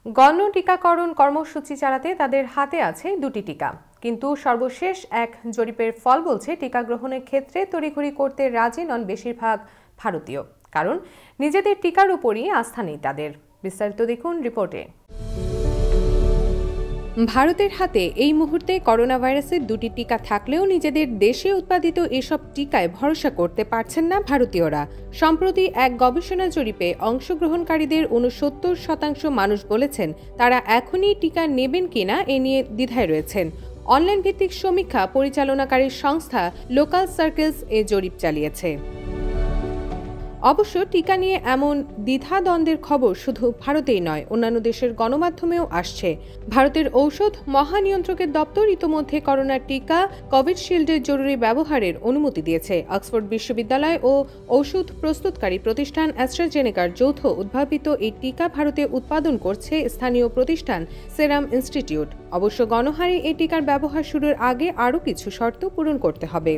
গণ টিকাকরণ কর্মসূচি চালাতে তাদের হাতে আছে 2টি টিকা, কিন্তু সর্বশেষ এক জরিপের ফল বলছে টিকা গ্রহণের ক্ষেত্রে তড়িঘড়ি করতে রাজি নন বেশিরভাগ ভারতীয়, কারণ নিজেদের টিকার উপরই আস্থা নেই তাদের। বিস্তারিত দেখুন রিপোর্টে। ভারতের হাতে এই মুহূর্তে করোনা ভাইরাসের 2টি টিকা থাকলেও নিজেদের দেশে উৎপাদিত এসব টিকায় ভরসা করতে পারছেন না ভারতীয়রা। সম্প্রতি এক গবেষণা জরিপে অংশগ্রহণকারীদের 69% মানুষ বলেছেন তারা এখনই টিকা নেবেন কিনা এ নিয়ে দ্বিধায় রয়েছেন। অনলাইন ভিত্তিক সমীক্ষা পরিচালনাকারী সংস্থা লোকাল সার্কেলস এ জরিপ চালিয়েছে। অবশ্য টিকা নিয়ে এমন দ্বিধাদ্বন্দ্বের খবর শুধু ভারতেই নয়, অন্যান্য দেশের গণমাধ্যমেও আসছে। ভারতের ঔষধ মহানিয়ন্ত্রকের দপ্তর ইতোমধ্যে করোনার টিকা কোভিশিল্ডের জরুরি ব্যবহারের অনুমতি দিয়েছে। অক্সফোর্ড বিশ্ববিদ্যালয় ও ঔষধ প্রস্তুতকারী প্রতিষ্ঠান অ্যাস্ট্রাজেনেকার যৌথ উদ্ভাবিত এই টিকা ভারতে উৎপাদন করছে স্থানীয় প্রতিষ্ঠান সেরাম ইনস্টিটিউট। অবশ্য গণহারে এই টিকার ব্যবহার শুরুর আগে আরও কিছু শর্ত পূরণ করতে হবে।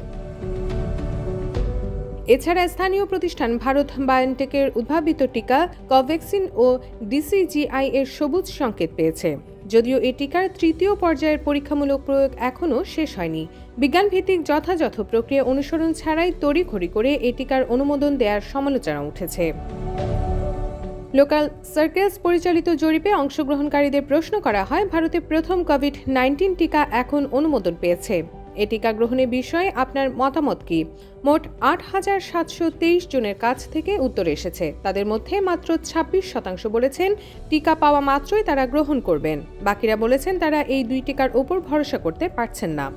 এছাড়া স্থানীয় প্রতিষ্ঠান ভারত বায়োনটেকের উদ্ভাবিত টিকা কোভ্যাক্সিন ও DCGI এর সবুজ সংকেত পেয়েছে। যদিও এই টিকার 3য় পর্যায়ের পরীক্ষামূলক প্রয়োগ এখনও শেষ হয়নি। বিজ্ঞানভিত্তিক যথাযথ প্রক্রিয়া অনুসরণ ছাড়াই তড়িঘড়ি করে এই টিকার অনুমোদন দেওয়ার সমালোচনা উঠেছে। লোকাল সার্কেলস পরিচালিত জরিপে অংশগ্রহণকারীদের প্রশ্ন করা হয় ভারতে প্রথম কোভিড-19 টিকা এখন অনুমোদন পেয়েছে। এই টিকা গ্রহণের বিষয়ে আপনার মতামত কি? মোট ৮,৭২৩ জনের কাছ থেকে উত্তর এসেছে। তাদের মধ্যে মাত্র ২৬% বলেছেন টিকা পাওয়া মাত্রই তারা গ্রহণ করবেন। বাকিরা বলেছেন তারা এই দুই টিকার উপর ভরসা করতে পারছেন না।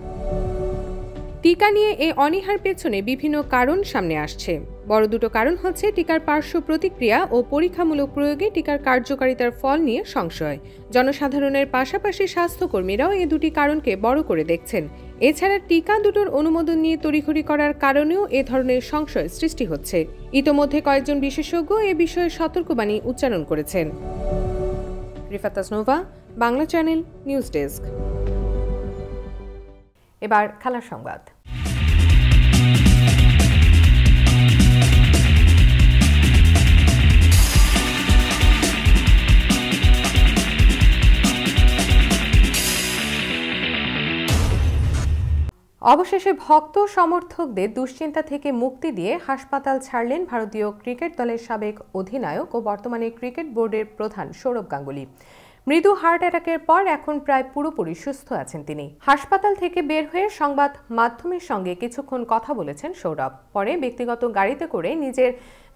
টিকা নিয়ে এই অনীহার পেছনে বিভিন্ন কারণ সামনে আসছে। বড় দুটো কারণ হচ্ছে টিকার পার্শ্ব প্রতিক্রিয়া ও পরীক্ষামূলক প্রয়োগে টিকার কার্যকারিতার ফল নিয়ে সংশয়। জনসাধারণের পাশাপাশি স্বাস্থ্যকর্মীরাও এই দুটি কারণকে বড় করে দেখছেন। এছাড়া টিকা দুটোর অনুমোদন নিয়ে তড়িঘড়ি করার কারণেও এ ধরনের সংশয় সৃষ্টি হচ্ছে। ইতোমধ্যে কয়েকজন বিশেষজ্ঞ এ বিষয়ে সতর্কবাণী উচ্চারণ করেছেন। Rifat Tasnova, Bangla channel, news desk. এবার খেলার সংবাদ। অবশেষে ভক্ত সমর্থকদের দুশ্চিন্তা থেকে মুক্তি দিয়ে হাসপাতাল ছাড়লেন ভারতীয় ক্রিকেট দলের সাবেক অধিনায়ক ও বর্তমানে ক্রিকেট বোর্ডের প্রধান সৌরভ গাঙ্গুলী। মৃদু হার্ট অ্যাটাকের পর এখন প্রায় পুরোপুরি সুস্থ আছেন তিনি। হাসপাতাল থেকে বের হয়ে সংবাদ মাধ্যমের সঙ্গে কিছুক্ষণ কথা বলেছেন সৌরভ। পরে ব্যক্তিগত গাড়িতে করে নিজের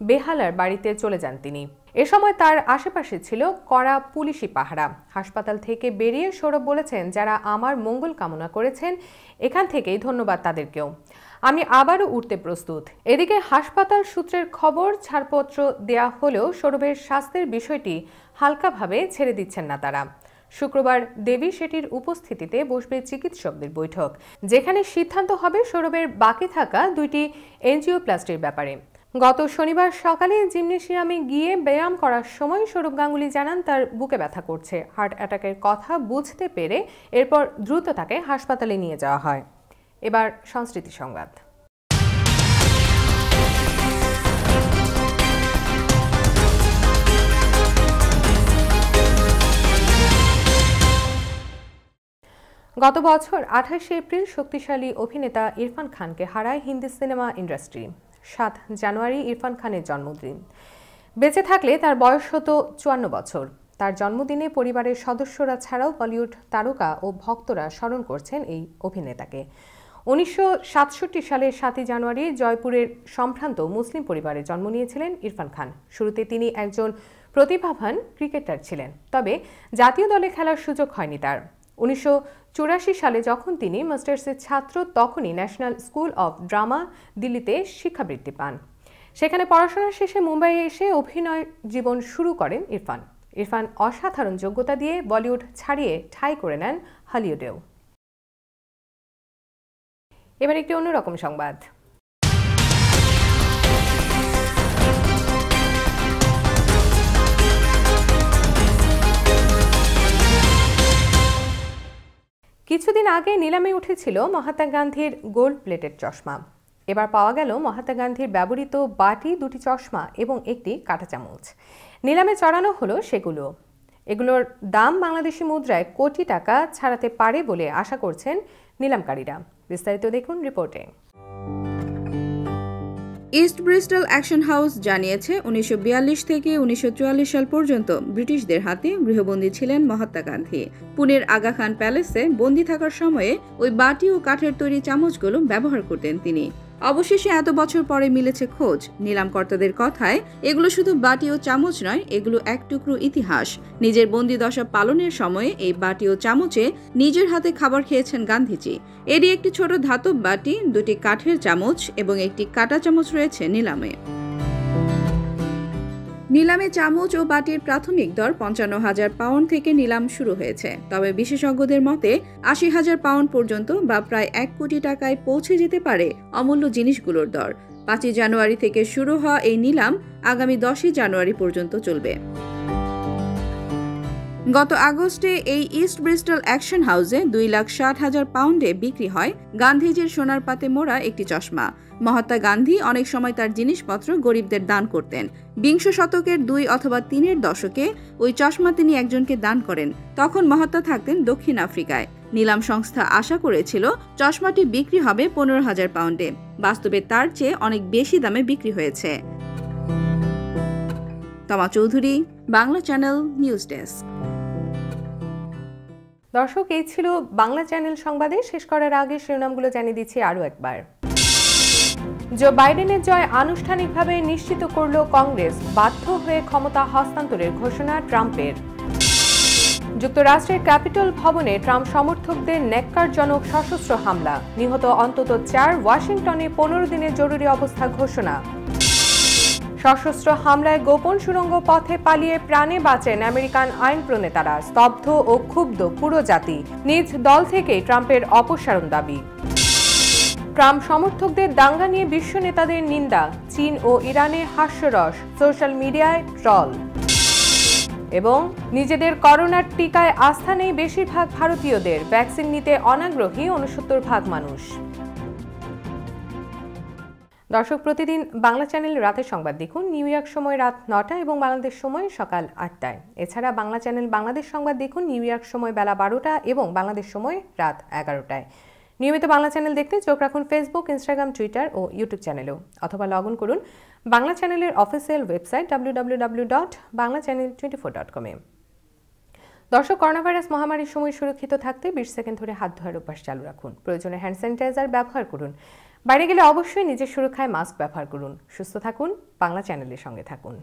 বেহালার বাড়িতে চলে যান তিনি। এ সময় তার আশেপাশে ছিল কড়া পুলিশি পাহারা। হাসপাতাল থেকে বেরিয়ে সৌরভ বলেছেন, যারা আমার মঙ্গল কামনা করেছেন এখান থেকেই ধন্যবাদ তাদেরকেও। আমি আবারও উঠতে প্রস্তুত। এদিকে হাসপাতাল সূত্রের খবর, ছাড়পত্র দেয়া হলেও সৌরভের স্বাস্থ্যের বিষয়টি হালকাভাবে ছেড়ে দিচ্ছেন না তারা। শুক্রবার দেবী শেঠির উপস্থিতিতে বসবে চিকিৎসকদের বৈঠক, যেখানে সিদ্ধান্ত হবে সৌরভের বাকি থাকা দুইটি এনজিওপ্লাস্টির ব্যাপারে। গত শনিবার সকালে জিমনেশিয়ামে গিয়ে ব্যায়াম করার সময় সৌরভ গাঙ্গুলী জানান তার বুকে ব্যথা করছে। হার্ট অ্যাটাকের কথা বুঝতে পেরে এরপর দ্রুত তাকে হাসপাতালে নিয়ে যাওয়া হয়। এবার সংস্কৃতি সংবাদ। গত বছর ২৮শে এপ্রিল শক্তিশালী অভিনেতা ইরফান খানকে হারায় হিন্দি সিনেমা ইন্ডাস্ট্রি। ৭ জানুয়ারি ইরফান খানের জন্মদিন। বেঁচে থাকলে তার বয়স হতো ৫৪ বছর। তার জন্মদিনে পরিবারের সদস্যরা ছাড়াও বলিউড তারকা ও ভক্তরা স্মরণ করছেন এই অভিনেতাকে। ১৯৬৭ সালের ৭ জানুয়ারি জয়পুরের সম্ভ্রান্ত মুসলিম পরিবারে জন্ম নিয়েছিলেন ইরফান খান। শুরুতে তিনি একজন প্রতিভাবান ক্রিকেটার ছিলেন, তবে জাতীয় দলে খেলার সুযোগ হয়নি তার। ১৯৮৪ সালে যখন তিনি মাস্টার্সের ছাত্র, তখনই ন্যাশনাল স্কুল অব ড্রামা দিল্লিতে শিক্ষাবৃত্তি পান। সেখানে পড়াশোনা শেষে মুম্বাইয়ে এসে অভিনয় জীবন শুরু করেন ইরফান। ইরফান অসাধারণ যোগ্যতা দিয়ে বলিউড ছাড়িয়ে ঠাঁই করে নেন হলিউডেও। এবার একটি অন্যরকম সংবাদ। কিছুদিন আগে নিলামে উঠেছিল মহাত্মা গান্ধীর গোল্ড প্লেটেড চশমা। এবার পাওয়া গেল মহাত্মা গান্ধীর ব্যবহৃত বাটি, দুটি চশমা এবং একটি কাঁটা চামচ। নিলামে চড়ানো হলো সেগুলো। এগুলোর দাম বাংলাদেশি মুদ্রায় কোটি টাকা ছাড়াতে পারে বলে আশা করছেন নিলামকারীরা। বিস্তারিত দেখুন রিপোর্টে। ইস্ট ব্রিস্টল অ্যাকশন হাউস জানিয়েছে ১৯৪২ থেকে ১৯৪৪ সাল পর্যন্ত ব্রিটিশদের হাতে গৃহবন্দী ছিলেন মহাত্মা গান্ধী। পুনের আগা খান প্যালেসে বন্দী থাকার সময়ে ওই বাটি ও কাঠের তৈরি চামচগুলো ব্যবহার করতেন তিনি। অবশেষে এত বছর পরে মিলেছে খোঁজ। নিলামকর্তাদের কথায় এগুলো শুধু বাটি ও চামচ নয়, এগুলো এক টুকরো ইতিহাস। নিজের বন্দিদশা পালনের সময়ে এই বাটি ও চামচে নিজের হাতে খাবার খেয়েছেন গান্ধীজি। এরই একটি ছোট ধাতব বাটি, দুটি কাঠের চামচ এবং একটি কাঁটা চামচ রয়েছে নিলামে। নিলামে চামচ ও বাটির প্রাথমিক দর ৫৫,০০০ পাউন্ড থেকে নিলাম শুরু হয়েছে। তবে বিশেষজ্ঞদের মতে ৮০,০০০ পাউন্ড পর্যন্ত বা প্রায় ১ কোটি টাকায় পৌঁছে যেতে পারে অমূল্য জিনিসগুলোর দর। ৫ জানুয়ারি থেকে শুরু হওয়া এই নিলাম আগামী ১০ জানুয়ারি পর্যন্ত চলবে। গত আগস্টে এই ইস্ট ব্রিস্টল অ্যাকশন হাউসে ২,৬০,০০০ পাউন্ডে বিক্রি হয় গান্ধীজির সোনার পাতে মোড়া একটি চশমা। মহাত্মা গান্ধী অনেক সময় তার জিনিসপত্র গরিবদের দান করতেন। বিংশ শতকের ২ অথবা ৩-এর দশকে ওই চশমা তিনি একজনকে দান করেন। তখন মহাত্মা থাকতেন দক্ষিণ আফ্রিকায়। নিলাম সংস্থা আশা করেছিল চশমাটি বিক্রি হবে ১৫,০০০ পাউন্ডে। বাস্তবে তার চেয়ে অনেক বেশি দামে বিক্রি হয়েছে। তমা Chowdhury, Bangla channel news desk. দর্শক, এই ছিল বাংলা চ্যানেল সংবাদে। শেষ করার আগে শিরোনামগুলো জানিয়ে দিচ্ছি আরও একবার। জো বাইডেনের জয় আনুষ্ঠানিকভাবে নিশ্চিত করল কংগ্রেস, বাধ্য হয়ে ক্ষমতা হস্তান্তরের ঘোষণা ট্রাম্পের। যুক্তরাষ্ট্রের ক্যাপিটল ভবনে ট্রাম্প সমর্থকদের ন্যাক্কারজনক সশস্ত্র হামলা, নিহত অন্তত 4, ওয়াশিংটনে 15 দিনের জরুরি অবস্থা ঘোষণা। সশস্ত্র হামলায় গোপন সুড়ঙ্গ পথে পালিয়ে প্রাণে বাঁচেন আমেরিকান আইন প্রণেতারা, স্তব্ধ ও ক্ষুব্ধ পুরো জাতি, নিজ দল থেকেই ট্রাম্পের অপসারণ দাবি। ট্রাম্প সমর্থকদের দাঙ্গা নিয়ে বিশ্ব নেতাদের নিন্দা, চীন ও ইরানের হাস্যরস, সোশ্যাল মিডিয়ায় ট্রল। এবং নিজেদের করোনার টিকায় আস্থা নেই বেশিরভাগ ভারতীয়দের, ভ্যাকসিন নিতে অনাগ্রহী 69% মানুষ। দর্শক, প্রতিদিন বাংলা চ্যানেল রাতের সংবাদ দেখুন নিউ ইয়র্ক সময় রাত 9টা এবং বাংলাদেশ সময় সকাল 8টায়। এছাড়া বাংলা চ্যানেল বাংলাদেশ সংবাদ দেখুন নিউ ইয়র্ক সময় বেলা 12টা এবং বাংলাদেশ সময় রাত 11টায়। নিয়মিত বাংলা চ্যানেল দেখতে চোখ রাখুন ফেসবুক, ইনস্টাগ্রাম, টুইটার ও ইউটিউব চ্যানেলেও, অথবা লগ ইন করুন বাংলা চ্যানেলের অফিসিয়াল ওয়েবসাইট www.banglaChannel24.com এ। দর্শক, করোনা ভাইরাস মহামারীর সময় সুরক্ষিত থাকতে 20 সেকেন্ড ধরে হাত ধোয়ার অভ্যাস চালু রাখুন। প্রয়োজনে হ্যান্ড স্যানিটাইজার ব্যবহার করুন। বাইরে গেলে অবশ্যই নিজের সুরক্ষায় মাস্ক ব্যবহার করুন। সুস্থ থাকুন, বাংলা চ্যানেলের সঙ্গে থাকুন।